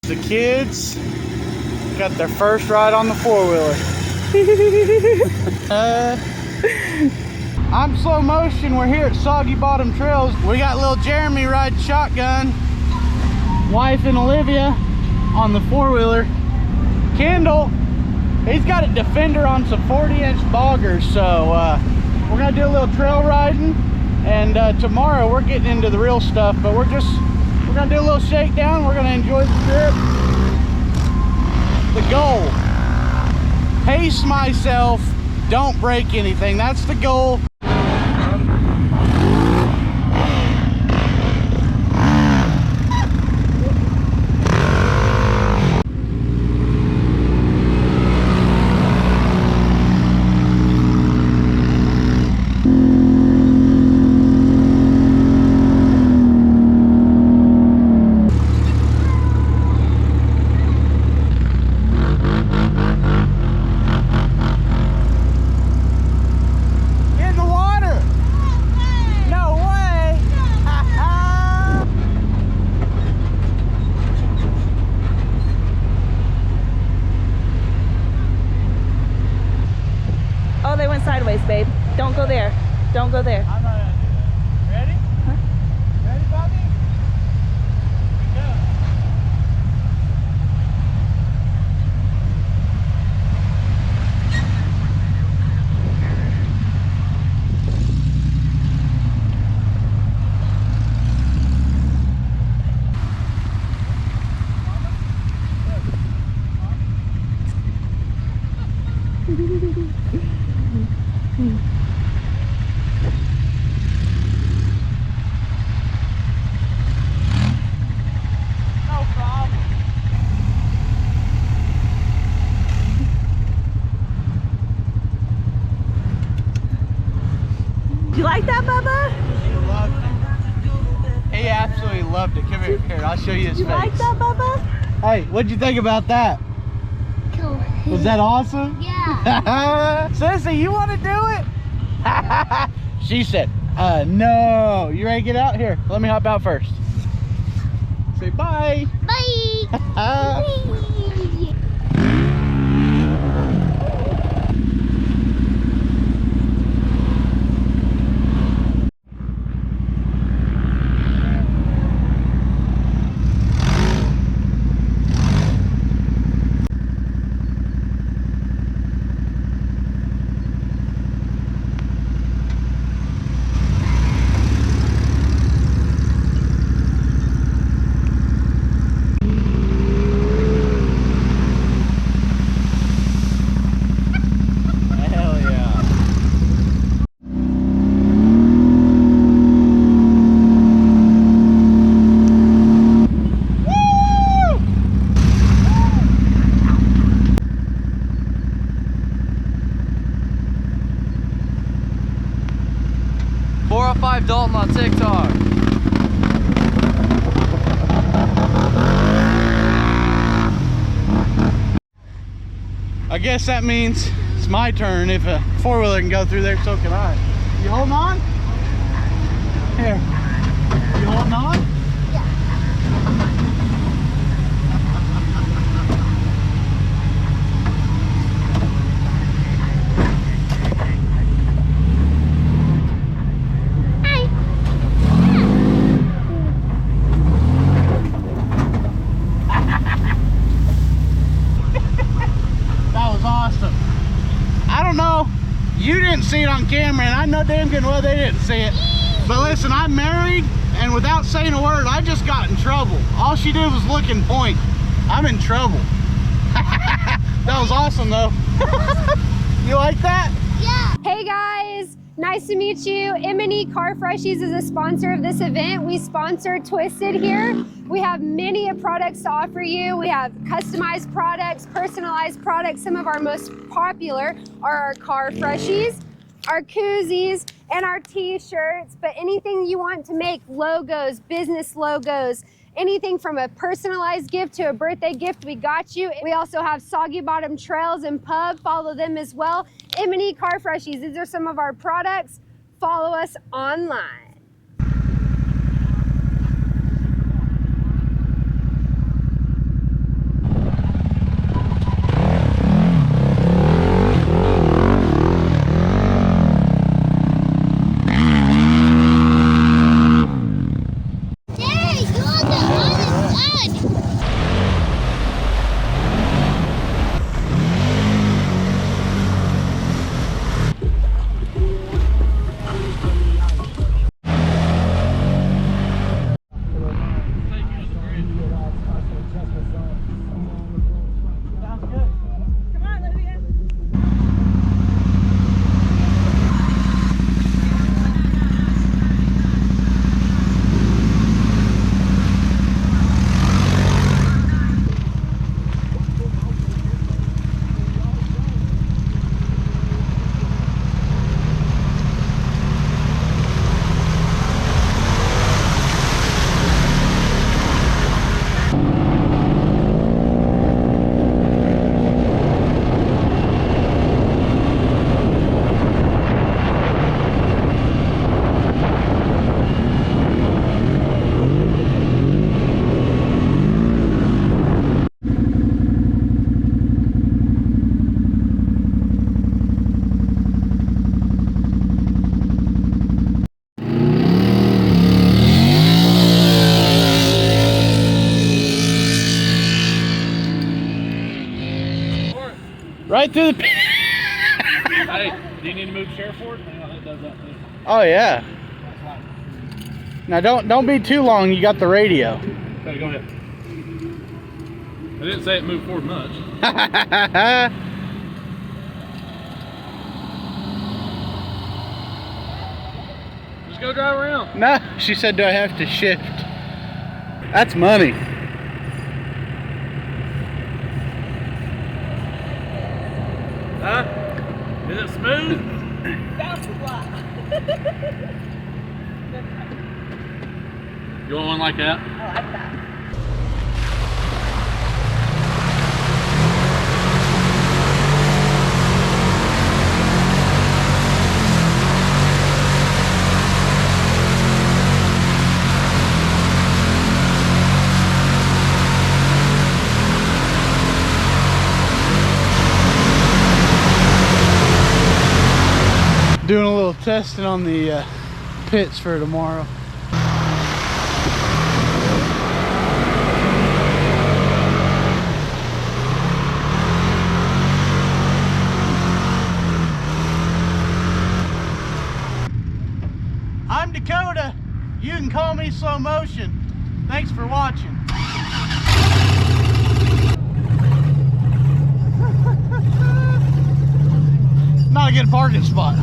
The kids got their first ride on the four-wheeler. I'm Slow Motion. We're here at Soggy Bottom Trails. We got little Jeremy riding shotgun. Wife and Olivia on the four-wheeler. Kendall, he's got a Defender on some 40-inch boggers. So we're gonna do a little trail riding, and tomorrow we're getting into the real stuff. But we're gonna do a little shakedown. We're gonna enjoy the trip. The goal: pace myself, don't break anything. That's the goal. Sideways, babe. Don't go there. Don't go there. I'm not gonna do that. Ready? Huh? Ready, Bobby? You like that, Bubba? He loved it. He absolutely loved it. Come here, here. I'll show you his face. You like that, Bubba? Hey, what'd you think about that? Cool. Was that awesome? Yeah. Sissy, you want to do it? She said, no. You ready to get out? Here, let me hop out first. Say bye. Bye. Bye. 405 Dalton on TikTok. I guess that means it's my turn. If a four-wheeler can go through there, so can I. You holding on? Here. You holding on? You didn't see it on camera, and I know damn good well they didn't see it. But listen, I'm married, and without saying a word, I just got in trouble. All she did was look and point. I'm in trouble. That was awesome, though. You like that? Yeah. Hey guys, nice to meet you. M&E Car Freshies is a sponsor of this event. We sponsor Twisted here. We have many products to offer you. We have customized products, personalized products. Some of our most popular are our car freshies, our koozies, and our t-shirts. But anything you want to make, logos, business logos, anything from a personalized gift to a birthday gift, we got you. We also have Soggy Bottom Trails and Pub. Follow them as well. M&E Car Freshies, these are some of our products. Follow us online. Sounds good. Come on, Olivia. Right through the. Hey, do you need to move chair for it? It does that too. Oh yeah. Now don't be too long. You got the radio. Okay, go ahead. I didn't say it moved forward much. Just go drive around. No, she said, do I have to shift? That's money. Huh? Is it smooth? Bounce a lot. You want one like that? I like that. Doing a little testing on the pits for tomorrow. I'm Dakota. You can call me Slowmotion. Thanks for watching. Not a good parking spot.